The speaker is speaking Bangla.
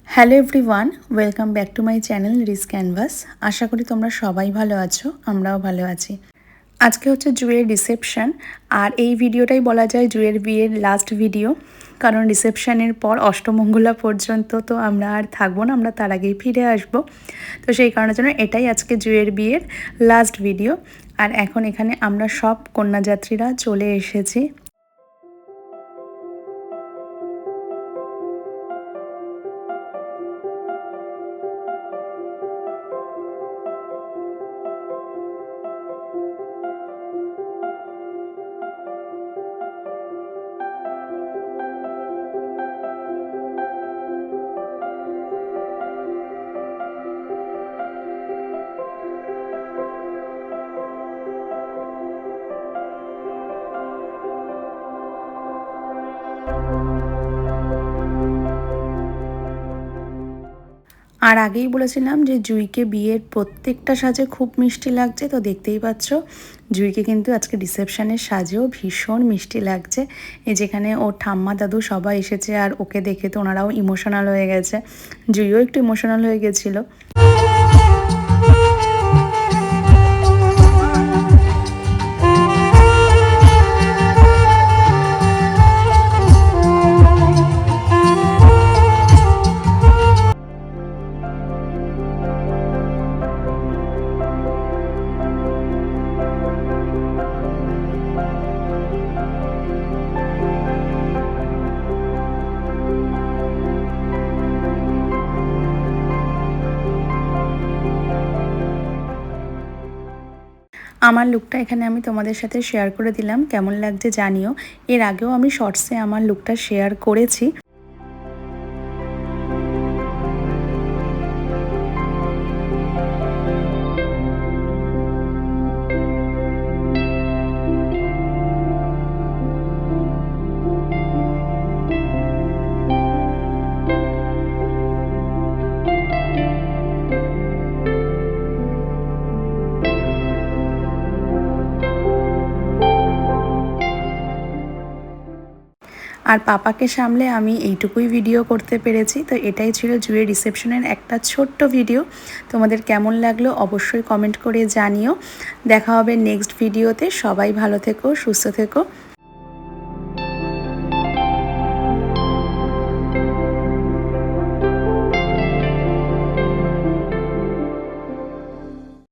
Hello everyone, welcome back to my channel Ris Canvas. আশা করি তোমরা সবাই ভালো আছো, আমরাও ভালো আছি। আজকে হচ্ছে জুয়ের রিসেপশন, আর এই ভিডিওটাই বলা যায় জুয়ের বিয়ের লাস্ট ভিডিও। কারণ রিসেপশনের পর অষ্টমঙ্গলা পর্যন্ত তো আমরা আর থাকবো না, আমরা তার আগেই ফিরে আসবো। তো সেই কারণের জন্য এটাই আজকে জুয়ের বিয়ের লাস্ট ভিডিও। আর এখন এখানে আমরা সব কন্যাযাত্রীরা চলে এসেছি। আর আগেই বলেছিলাম যে জুঁইকে বিয়ের প্রত্যেকটা সাজে খুব মিষ্টি লাগছে, তো দেখতেই পাচ্ছ জুঁইকে কিন্তু আজকে রিসেপশনের সাজেও ভীষণ মিষ্টি লাগছে। এই যেখানে ওর ঠাম্মা দাদু সবাই এসেছে, আর ওকে দেখে তো ওনারাও ইমোশনাল হয়ে গেছে, জুঁইও একটু ইমোশনাল হয়ে গেছিলো। আমার লুকটা এখানে আমি তোমাদের সাথে শেয়ার করে দিলাম, কেমন লাগছে জানিও। এর আগেও আমি শর্টসে আমার লুকটা শেয়ার করেছি। আর পাপাকে সামলে আমি এইটুকুই ভিডিও করতে পেরেছি। তো এটাই ছিল জুয়ের রিসেপশনের একটা ছোট্ট ভিডিও। তোমাদের কেমন লাগলো অবশ্যই কমেন্ট করে জানিও। দেখা হবে নেক্সট ভিডিওতে। সবাই ভালো থেকো, সুস্থ থেকো।